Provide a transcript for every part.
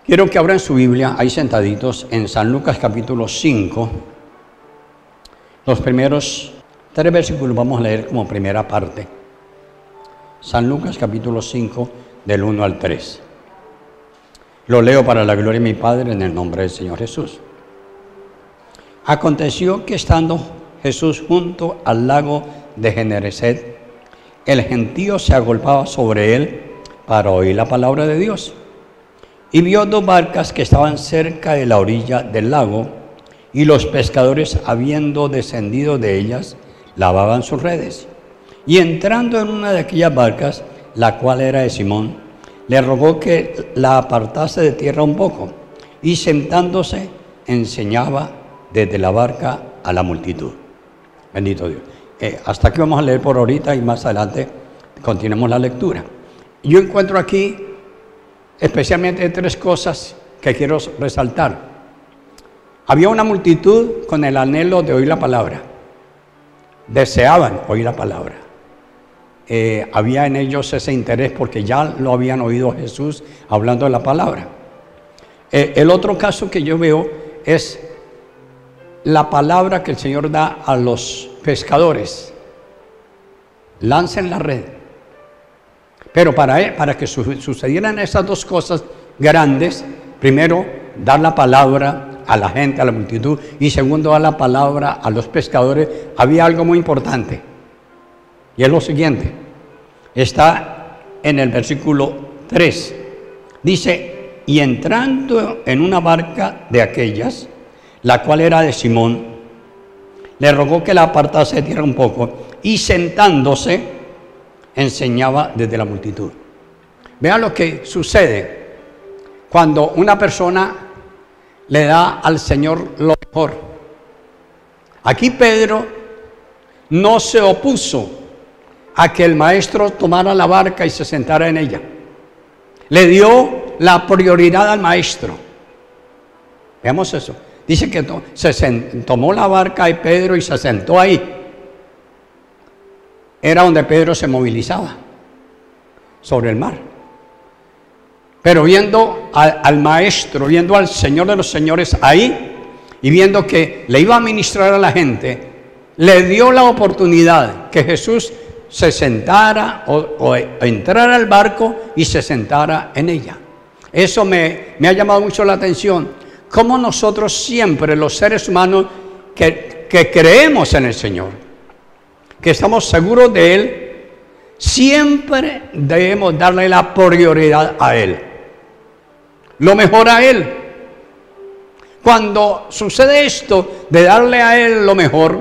Quiero que abran su Biblia, ahí sentaditos, en San Lucas capítulo 5. Los primeros 3 versículos vamos a leer como primera parte. San Lucas capítulo 5, del 1 al 3. Lo leo para la gloria de mi Padre en el nombre del Señor Jesús. Aconteció que estando Jesús junto al lago de Genesaret, el gentío se agolpaba sobre él para oír la palabra de Dios. Y vio 2 barcas que estaban cerca de la orilla del lago, y los pescadores, habiendo descendido de ellas, lavaban sus redes. Y entrando en una de aquellas barcas, la cual era de Simón, le rogó que la apartase de tierra un poco, y sentándose enseñaba desde la barca a la multitud. Bendito Dios. Hasta aquí vamos a leer por ahorita y más adelante continuemos la lectura. Yo encuentro aquí especialmente 3 cosas que quiero resaltar. Había una multitud con el anhelo de oír la palabra. Deseaban oír la palabra. Había en ellos ese interés porque ya lo habían oído Jesús hablando de la palabra. El otro caso que yo veo es la palabra que el Señor da a los pescadores: lancen la red. Pero para que sucedieran esas 2 cosas grandes, primero dar la palabra a la gente, a la multitud, y segundo dar la palabra a los pescadores, había algo muy importante. Y es lo siguiente, está en el versículo 3. Dice: y entrando en una barca de aquellas, la cual era de Simón, le rogó que la apartase de tierra un poco, y sentándose enseñaba desde la multitud. Vean lo que sucede cuando una persona le da al Señor lo mejor. Aquí Pedro no se opuso a que el maestro tomara la barca y se sentara en ella. Le dio la prioridad al maestro. Veamos eso. Dice que tomó la barca de Pedro y se sentó ahí. Era donde Pedro se movilizaba, sobre el mar. Pero viendo al maestro, viendo al Señor de los señores ahí, y viendo que le iba a ministrar a la gente, le dio la oportunidad que Jesús se sentara o entrara al barco y se sentara en ella. Eso me ha llamado mucho la atención. Cómo nosotros siempre, los seres humanos que creemos en el Señor, que estamos seguros de Él, siempre debemos darle la prioridad a Él, lo mejor a Él. Cuando sucede esto de darle a Él lo mejor,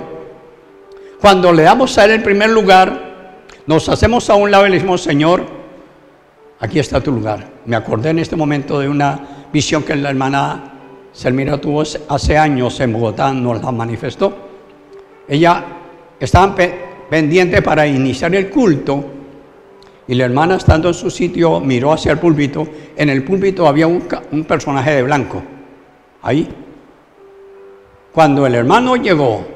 cuando le damos a Él el primer lugar, nos hacemos a un lado y le decimos: Señor, aquí está tu lugar. Me acordé en este momento de una visión que la hermana Selmira tuvo hace años en Bogotá, nos la manifestó. Ella estaba pendiente para iniciar el culto, y la hermana, estando en su sitio, miró hacia el púlpito. En el púlpito había un personaje de blanco ahí. Cuando el hermano llegó,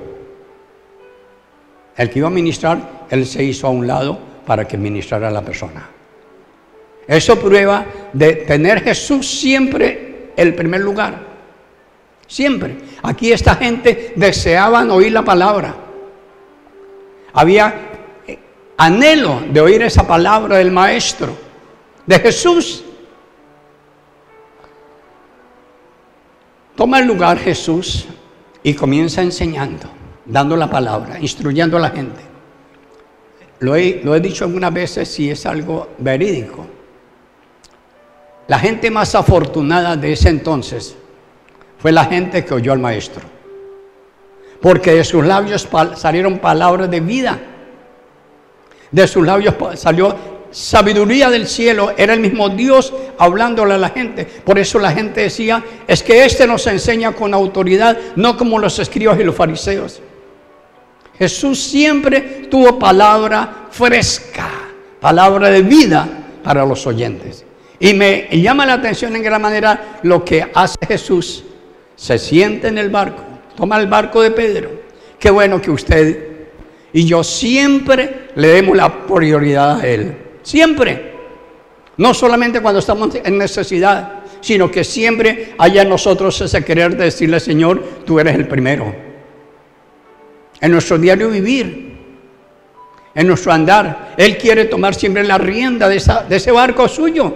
el que iba a ministrar, él se hizo a un lado para que ministrara a la persona. Eso prueba de tener Jesús siempre el primer lugar. Siempre. Aquí esta gente deseaban oír la palabra. Había anhelo de oír esa palabra del Maestro, de Jesús. Toma el lugar Jesús y comienza enseñando, dando la palabra, instruyendo a la gente. Lo he dicho algunas veces y es algo verídico. La gente más afortunada de ese entonces fue la gente que oyó al Maestro, porque de sus labios salieron palabras de vida. De sus labios salió sabiduría del cielo. Era el mismo Dios hablándole a la gente. Por eso la gente decía: es que este nos enseña con autoridad, no como los escribas y los fariseos. Jesús siempre tuvo palabra fresca, palabra de vida para los oyentes. Y me llama la atención en gran manera lo que hace Jesús. Se sienta en el barco, toma el barco de Pedro. Qué bueno que usted y yo siempre le demos la prioridad a Él. Siempre. No solamente cuando estamos en necesidad, sino que siempre haya en nosotros ese querer de decirle, Señor, tú eres el primero. En nuestro diario vivir, en nuestro andar, Él quiere tomar siempre la rienda de ese barco suyo.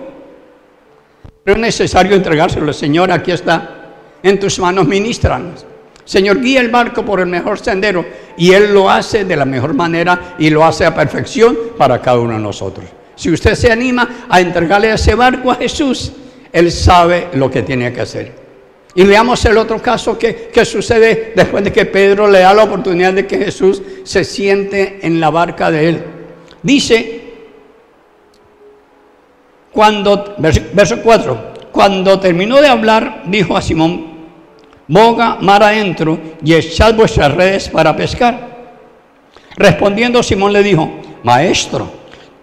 Pero es necesario entregárselo. Señor, aquí está, en tus manos, ministranos. Señor, guía el barco por el mejor sendero, y Él lo hace de la mejor manera y lo hace a perfección para cada uno de nosotros. Si usted se anima a entregarle ese barco a Jesús, Él sabe lo que tiene que hacer. Y veamos el otro caso que sucede después de que Pedro le da la oportunidad de que Jesús se siente en la barca de él. Dice, verso 4, cuando terminó de hablar, dijo a Simón, boga mar adentro y echad vuestras redes para pescar. Respondiendo Simón le dijo, Maestro,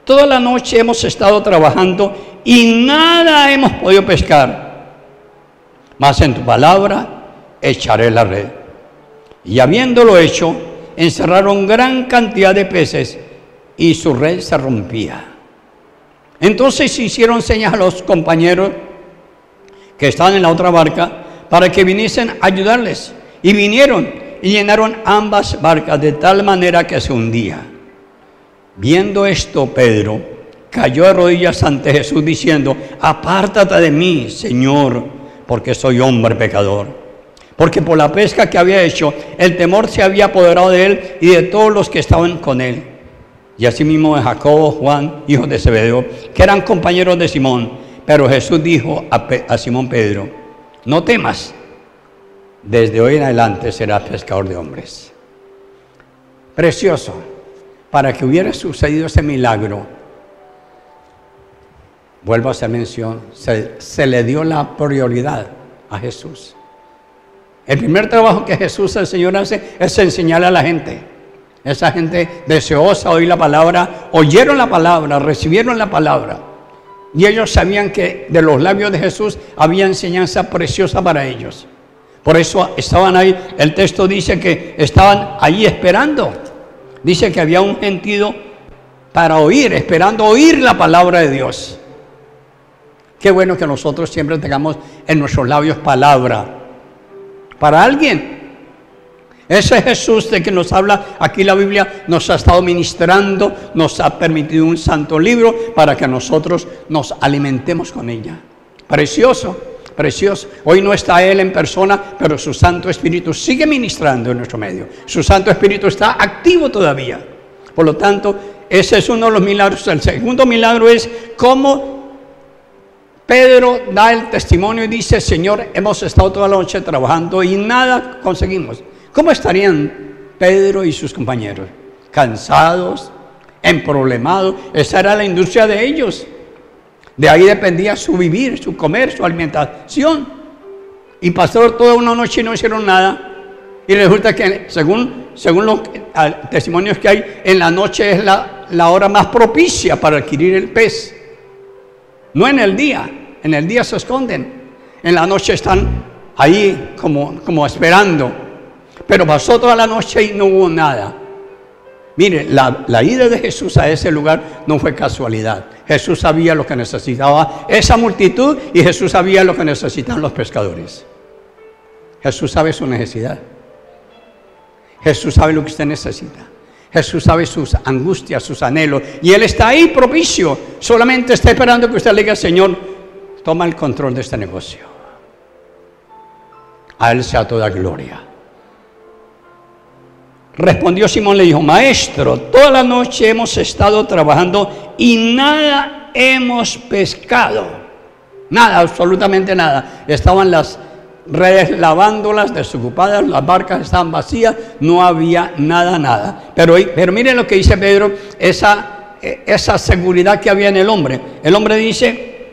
toda la noche hemos estado trabajando y nada hemos podido pescar, mas en tu palabra echaré la red. Y habiéndolo hecho, encerraron gran cantidad de peces y su red se rompía. Entonces hicieron señas a los compañeros que estaban en la otra barca para que viniesen a ayudarles. Y vinieron y llenaron ambas barcas de tal manera que se hundía. Viendo esto, Pedro cayó de rodillas ante Jesús diciendo, apártate de mí, Señor, porque soy hombre pecador. Porque por la pesca que había hecho, el temor se había apoderado de él y de todos los que estaban con él. Y asimismo de Jacobo, Juan, hijos de Zebedeo, que eran compañeros de Simón. Pero Jesús dijo a Simón Pedro, no temas, desde hoy en adelante serás pescador de hombres. Precioso, para que hubiera sucedido ese milagro, vuelvo a hacer mención, se le dio la prioridad a Jesús. El primer trabajo que Jesús, el Señor, hace es enseñarle a la gente. Esa gente deseosa oír la palabra, oyeron la palabra, recibieron la palabra. Y ellos sabían que de los labios de Jesús había enseñanza preciosa para ellos. Por eso estaban ahí. El texto dice que estaban ahí esperando. Dice que había un gentío para oír, esperando oír la palabra de Dios. Qué bueno que nosotros siempre tengamos en nuestros labios palabra para alguien. Ese Jesús de que nos habla aquí la Biblia nos ha estado ministrando, nos ha permitido un santo libro para que nosotros nos alimentemos con ella. Precioso, precioso. Hoy no está Él en persona, pero su Santo Espíritu sigue ministrando en nuestro medio. Su Santo Espíritu está activo todavía. Por lo tanto, ese es uno de los milagros. El segundo milagro es cómo Pedro da el testimonio y dice, Señor, hemos estado toda la noche trabajando y nada conseguimos. ¿Cómo estarían Pedro y sus compañeros? Cansados, emproblemados. Esa era la industria de ellos. De ahí dependía su vivir, su comer, su alimentación. Y pasaron toda una noche y no hicieron nada. Y resulta que según los testimonios que hay, en la noche es la hora más propicia para adquirir el pez. No en el día se esconden. En la noche están ahí como esperando. Pero pasó toda la noche y no hubo nada. Mire, la ida de Jesús a ese lugar no fue casualidad. Jesús sabía lo que necesitaba esa multitud y Jesús sabía lo que necesitaban los pescadores. Jesús sabe su necesidad. Jesús sabe lo que usted necesita. Jesús sabe sus angustias, sus anhelos. Y Él está ahí propicio. Solamente está esperando que usted le diga, Señor, toma el control de este negocio. A Él sea toda gloria. Respondió Simón, le dijo, Maestro, toda la noche hemos estado trabajando y nada hemos pescado. Nada, absolutamente nada. Estaban las redes lavándolas, desocupadas, las barcas estaban vacías, no había nada. Pero miren lo que dice Pedro, esa seguridad que había en el hombre. El hombre dice,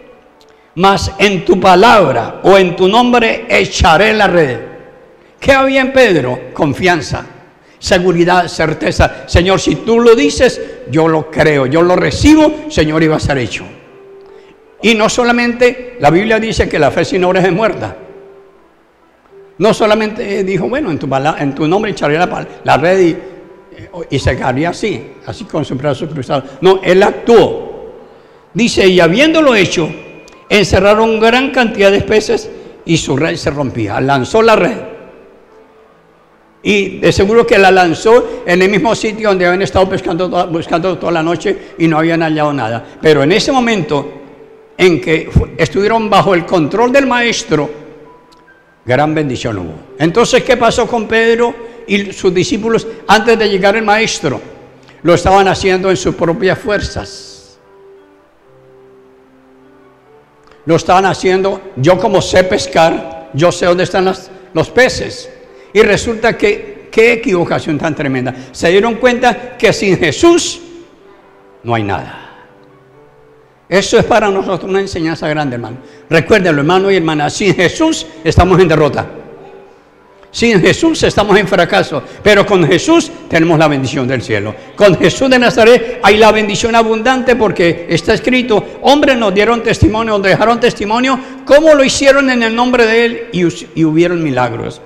mas en tu palabra o en tu nombre echaré la red. ¿Qué había en Pedro? Confianza. Seguridad, certeza. Señor, si tú lo dices, yo lo creo, yo lo recibo, Señor, y va a ser hecho. Y no solamente, la Biblia dice que la fe sin obras es muerta. No solamente dijo, bueno, en tu nombre echaré la red y se quedaría así con sus brazos cruzados. No, Él actuó. Dice, y habiéndolo hecho, encerraron gran cantidad de peces y su red se rompía. Lanzó la red y de seguro que la lanzó en el mismo sitio donde habían estado buscando toda la noche y no habían hallado nada. Pero en ese momento en que estuvieron bajo el control del maestro, gran bendición hubo. Entonces, ¿qué pasó con Pedro y sus discípulos antes de llegar el maestro? Lo estaban haciendo en sus propias fuerzas. Lo estaban haciendo, yo como sé pescar, yo sé dónde están los peces. Y resulta que, qué equivocación tan tremenda. Se dieron cuenta que sin Jesús no hay nada. Eso es para nosotros una enseñanza grande, hermano. Recuérdenlo, hermano y hermana, sin Jesús estamos en derrota. Sin Jesús estamos en fracaso, pero con Jesús tenemos la bendición del cielo. Con Jesús de Nazaret hay la bendición abundante, porque está escrito: hombres nos dieron testimonio, nos dejaron testimonio, cómo lo hicieron en el nombre de Él y hubieron milagros.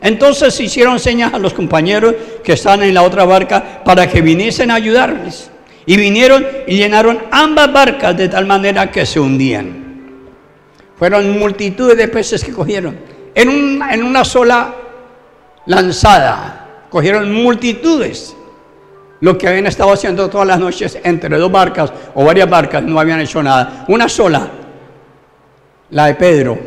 Entonces hicieron señas a los compañeros que estaban en la otra barca para que viniesen a ayudarles. Y vinieron y llenaron ambas barcas de tal manera que se hundían. Fueron multitudes de peces que cogieron. En una sola lanzada cogieron multitudes. Lo que habían estado haciendo todas las noches entre dos barcas o varias barcas, no habían hecho nada. Una sola, la de Pedro,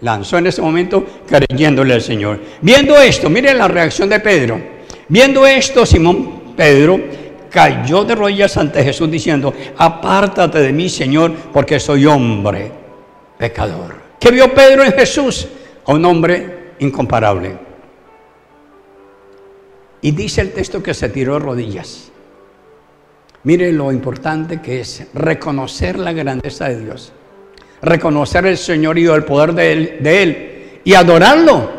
lanzó en ese momento creyéndole al Señor. Viendo esto, miren la reacción de Pedro. Viendo esto, Simón Pedro cayó de rodillas ante Jesús diciendo: apártate de mí, Señor, porque soy hombre pecador. ¿Qué vio Pedro en Jesús? A un hombre incomparable. Y dice el texto que se tiró de rodillas. Mire lo importante que es reconocer la grandeza de Dios, reconocer el señorío, el poder de Él y adorarlo.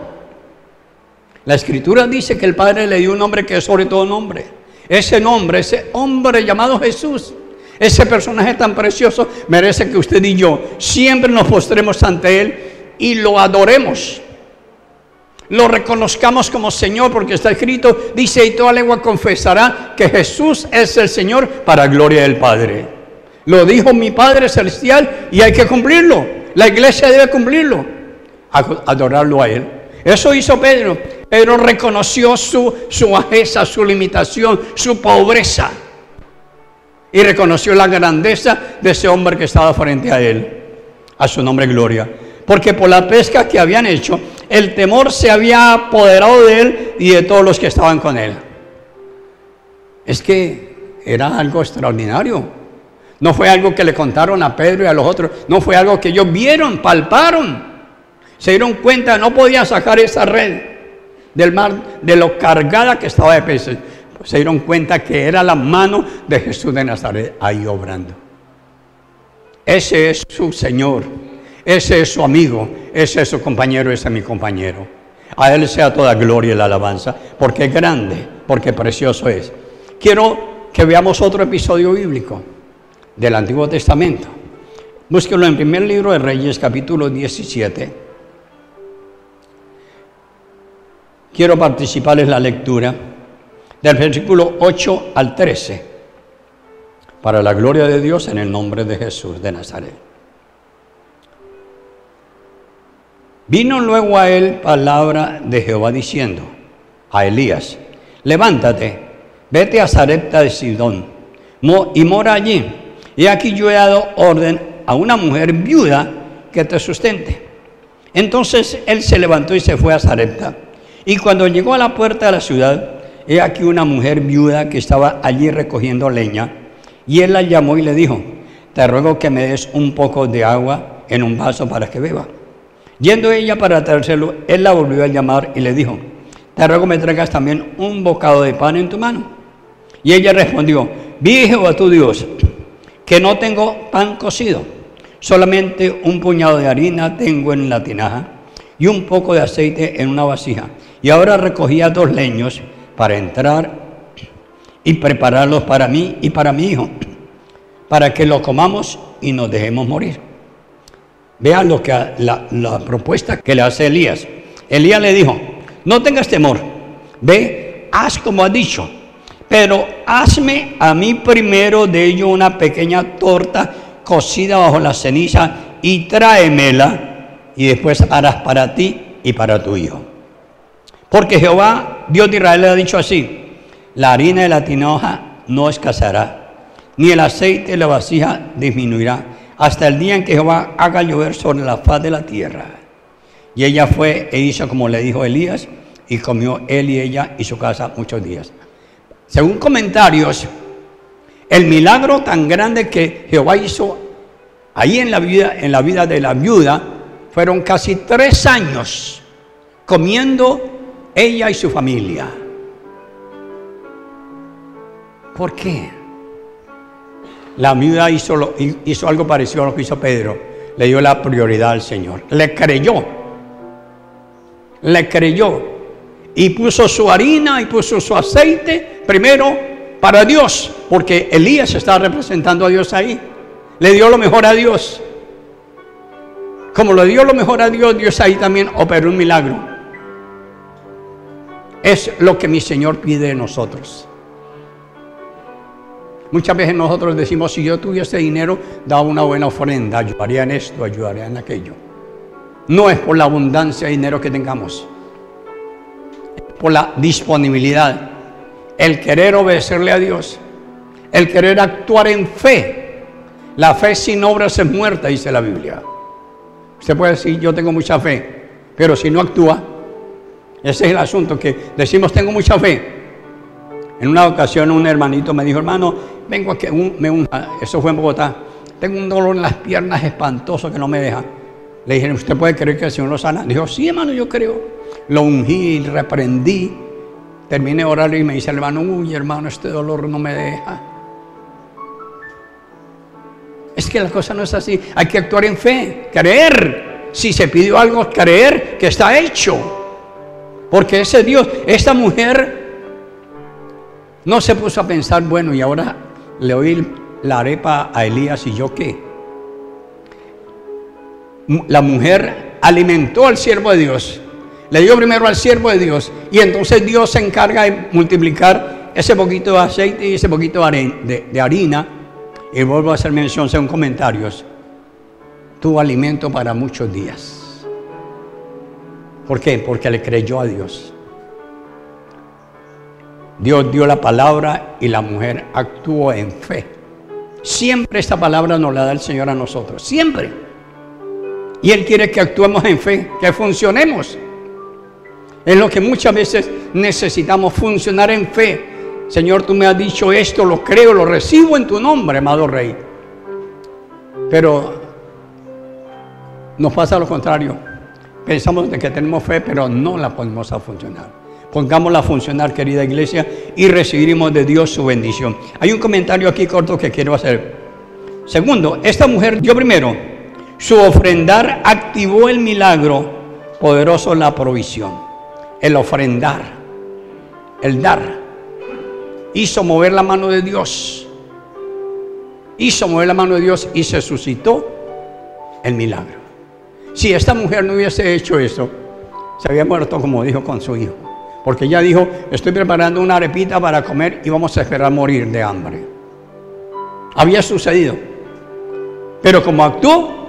La Escritura dice que el Padre le dio un nombre que es sobre todo nombre. Ese nombre, ese hombre llamado Jesús, ese personaje tan precioso, merece que usted y yo siempre nos postremos ante Él y lo adoremos, lo reconozcamos como Señor, porque está escrito, dice: y toda lengua confesará que Jesús es el Señor, para gloria del Padre. Lo dijo mi Padre Celestial y hay que cumplirlo. La iglesia debe cumplirlo, adorarlo a Él. Eso hizo Pedro. Pedro reconoció su bajeza, su limitación, su pobreza, y reconoció la grandeza de ese hombre que estaba frente a él. A su nombre gloria. Porque por la pesca que habían hecho, el temor se había apoderado de él y de todos los que estaban con él. Es que era algo extraordinario. No fue algo que le contaron a Pedro y a los otros. No fue algo que ellos vieron, palparon. Se dieron cuenta, no podían sacar esa red del mar, de lo cargada que estaba de peces. Se dieron cuenta que era la mano de Jesús de Nazaret ahí obrando. Ese es su Señor, ese es su amigo, ese es su compañero, ese es mi compañero. A Él sea toda gloria y la alabanza, porque es grande, porque precioso es. Quiero que veamos otro episodio bíblico del Antiguo Testamento. Búsquelo en primer libro de Reyes, capítulo 17. Quiero participarles la lectura del versículo 8 al 13, para la gloria de Dios, en el nombre de Jesús de Nazaret. Vino luego a él palabra de Jehová diciendo a Elías: levántate, vete a Sarepta de Sidón y mora allí. Y aquí yo he dado orden a una mujer viuda que te sustente. Entonces él se levantó y se fue a Sarepta. Y cuando llegó a la puerta de la ciudad, he aquí una mujer viuda que estaba allí recogiendo leña. Y él la llamó y le dijo: te ruego que me des un poco de agua en un vaso para que beba. Yendo ella para traérselo, él la volvió a llamar y le dijo: te ruego me traigas también un bocado de pan en tu mano. Y ella respondió: vi Jehová tu Dios, que no tengo pan cocido, solamente un puñado de harina tengo en la tinaja y un poco de aceite en una vasija. Y ahora recogía 2 leños para entrar y prepararlos para mí y para mi hijo, para que lo comamos y nos dejemos morir. Vean lo que la propuesta que le hace Elías. Elías le dijo: no tengas temor, ve, haz como has dicho, pero hazme a mí primero de ello una pequeña torta cocida bajo la ceniza y tráemela, y después harás para ti y para tu hijo. Porque Jehová, Dios de Israel, le ha dicho así: la harina de la tinaja no escaseará, ni el aceite de la vasija disminuirá, hasta el día en que Jehová haga llover sobre la faz de la tierra. Y ella fue e hizo como le dijo Elías, y comió él y ella y su casa muchos días. Según comentarios, el milagro tan grande que Jehová hizo ahí en la vida de la viuda, fueron casi 3 años comiendo ella y su familia. ¿Por qué? La viuda hizo algo parecido a lo que hizo Pedro. Le dio la prioridad al Señor. Le creyó. Y puso su harina y puso su aceite primero para Dios, porque Elías estaba representando a Dios ahí. Le dio lo mejor a Dios. Como le dio lo mejor a Dios, Dios ahí también operó un milagro. Es lo que mi Señor pide de nosotros. Muchas veces nosotros decimos: si yo tuviese dinero, daba una buena ofrenda, ayudaría en esto, ayudaría en aquello. No es por la abundancia de dinero que tengamos, es por la disponibilidad, el querer obedecerle a Dios, el querer actuar en fe. La fe sin obras es muerta, dice la Biblia. Usted puede decir: yo tengo mucha fe, pero si no actúa, ese es el asunto, que decimos tengo mucha fe. En una ocasión un hermanito me dijo: hermano, vengo a que eso fue en Bogotá, tengo un dolor en las piernas espantoso que no me deja. Le dije: ¿usted puede creer que el Señor lo sana? Dijo: sí, hermano, yo creo. Lo ungí, reprendí, terminé de orar y me dice el hermano: uy, hermano, este dolor no me deja. Es que la cosa no es así. Hay que actuar en fe, creer. Si se pidió algo, creer que está hecho. Porque ese Dios, esta mujer no se puso a pensar: bueno, y ahora le doy la arepa a Elías, ¿y yo qué? La mujer alimentó al siervo de Dios, le dio primero al siervo de Dios, y entonces Dios se encarga de multiplicar ese poquito de aceite y ese poquito de harina. Y vuelvo a hacer mención, según comentarios, tuvo alimento para muchos días. ¿Por qué? Porque le creyó a Dios. Dios dio la palabra y la mujer actuó en fe. Siempre esta palabra nos la da el Señor a nosotros, siempre. Y Él quiere que actuemos en fe, que funcionemos. Es lo que muchas veces necesitamos, funcionar en fe. Señor, tú me has dicho esto, lo creo, lo recibo en tu nombre, amado Rey. Pero nos pasa lo contrario. Pensamos de que tenemos fe, pero no la ponemos a funcionar. Pongámosla a funcionar, querida iglesia, y recibiremos de Dios su bendición. Hay un comentario aquí corto que quiero hacer. Segundo, esta mujer dio primero. Su ofrendar activó el milagro poderoso, la provisión. El ofrendar, el dar, hizo mover la mano de Dios. Hizo mover la mano de Dios y se suscitó el milagro. Si esta mujer no hubiese hecho eso, se había muerto, como dijo, con su hijo. Porque ella dijo: estoy preparando una arepita para comer y vamos a esperar morir de hambre. Había sucedido. Pero como actuó,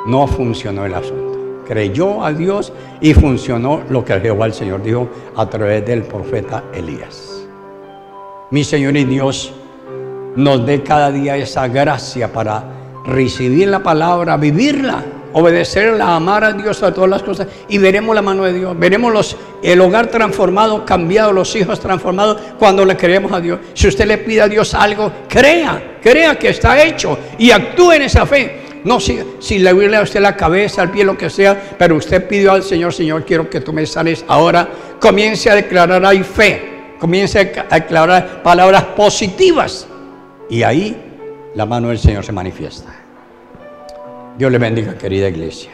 no funcionó el asunto. Creyó a Dios y funcionó lo que Jehová el Señor dijo a través del profeta Elías. Mi Señor y Dios nos dé cada día esa gracia para recibir la palabra, vivirla, obedecerla, amar a Dios a todas las cosas, y veremos la mano de Dios, veremos el hogar transformado, cambiado, los hijos transformados cuando le creemos a Dios. Si usted le pide a Dios algo, crea que está hecho y actúe en esa fe. No si le huele a usted la cabeza, al pie, lo que sea, pero usted pidió al Señor: Señor, quiero que tú me sanes ahora. Comience a declarar ahí fe, comience a declarar palabras positivas, y ahí la mano del Señor se manifiesta. Dios le bendiga, querida iglesia.